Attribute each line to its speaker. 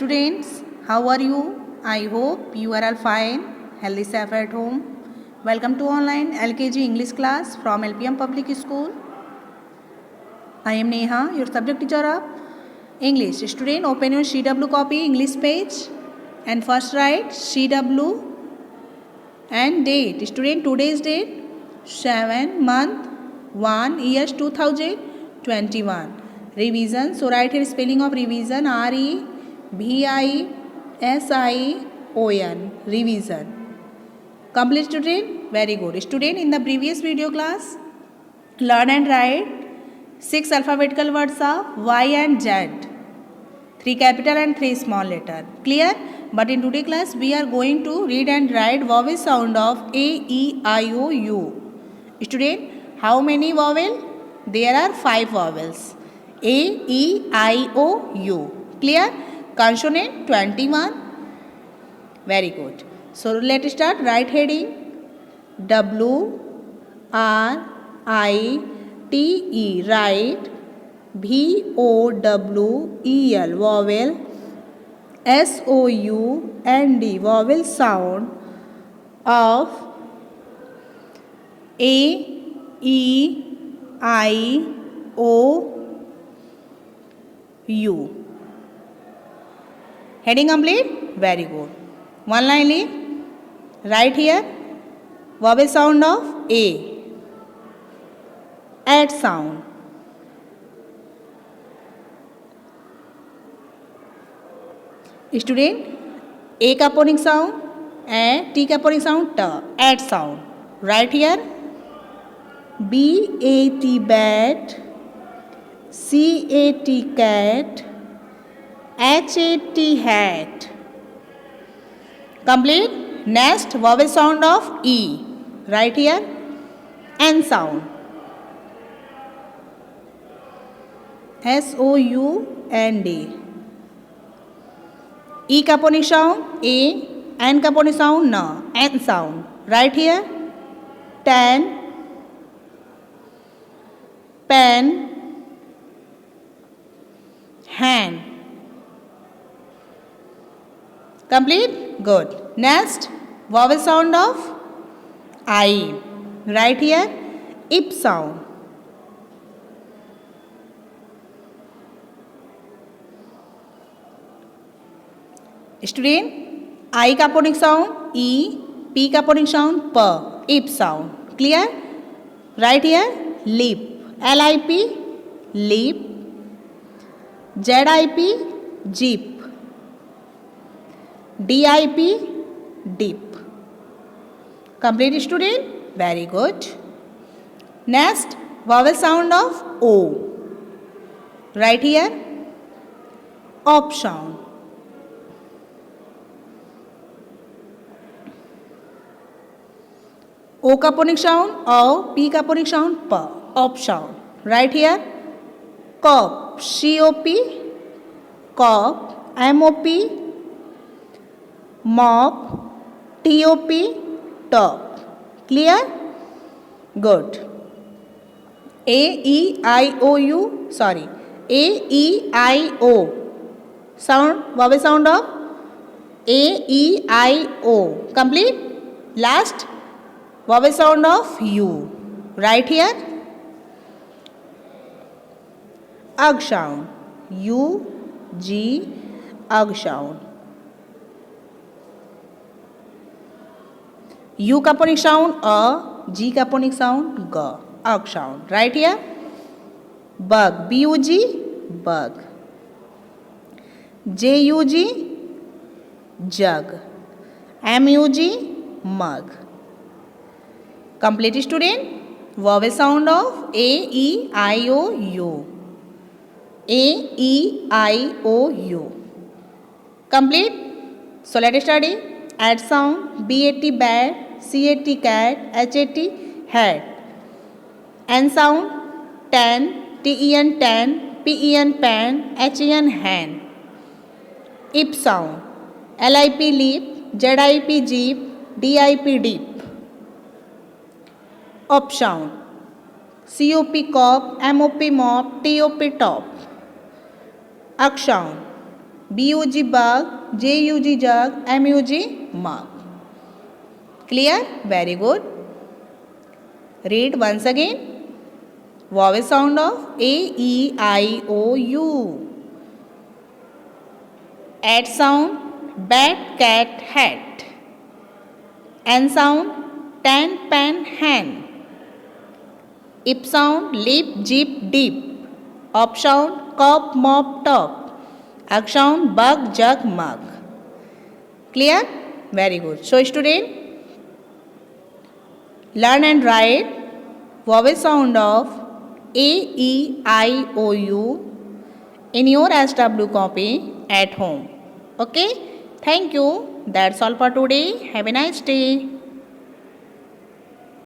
Speaker 1: students, how are you? I hope you are all fine, healthy, safe at home. Welcome to online LKG English class from LPM Public School. I am Neha, your subject teacher of English. Student, open your CW copy English page and first write CW and date. Student, today's date 7 month 1 years 2021. Revision. So write here spelling of revision REVISION. Revision. Complete student? Very good. Student, in the previous video class, learn and write 6 alphabetical words of Y and Z. 3 capital and 3 small letter. Clear? But in today's class, we are going to read and write vowel sound of A, E, I, O, U. Student, how many vowel? There are 5 vowels. A, E, I, O, U. Clear? Consonant 21. Very good. So let's start. Write heading W, R, I, T, E. Write VOWEL. Vowel. SOUND. Vowel sound of A, E, I, O, U. Heading complete? Very good. One line leave. Write here vowel sound of A. Add sound. Student, A का phonic sound and T का phonic sound T. Add sound. Write here BAT bat, CAT cat, HAT hat. Complete. Next vowel sound of E. Right here N sound. SOUND. E का phonic sound A, N का phonic sound N. N sound. Right here tan, pen, hand. Complete? Good. Next, vowel sound of I. Right here, ip sound. Student, I का phonic sound E, P का phonic sound P. Ip sound. Clear? Right here, lip. LIP, lip. ZIP, jeep. DIP, dip. Complete student? Very good. Next, vowel sound of O. Right here, op sound. O का phonic sound O, P का phonic sound P. Op sound. Right here, cop. COP, cop. MOP, mop. TOP, top. Clear? Good. AEIOU. Sorry. AEIO. Sound. Vowel sound of AEIO. Complete. Last. Vowel sound of U. Right here. Ug sound. UG. Ug sound. U का phonic sound अ, G का phonic sound ग. Ug sound. Right here. Bug. BUG. Bug. JUG. Jug. MUG. Mug. Complete student. Vowel sound of A, E, I, O, U. A, E, I, O, U. Complete. So let us study. Add sound. BAT bat, CAT cat, HAT hat. N sound. Tan, TEN tan, PEN pan, HEN hand. Ip sound. LIP lip, ZIP jeep, DIP dip. Op sound. COP cop, MOP mop, TOP top. Ug sound. BUG bug, JUG jug, MUG mug. Clear? Very good. Read once again. Vowel sound of A, E, I, O, U. At sound bat, cat, hat. N sound tan, pan, hen. Ip sound lip, jeep, deep. Op sound cop, mop, top. Ug sound bug, jug, mug. Clear? Very good. So student, learn and write vowel sound of A, E, I, O, U in your SW copy at home. Okay? Thank you. That's all for today. Have a nice day.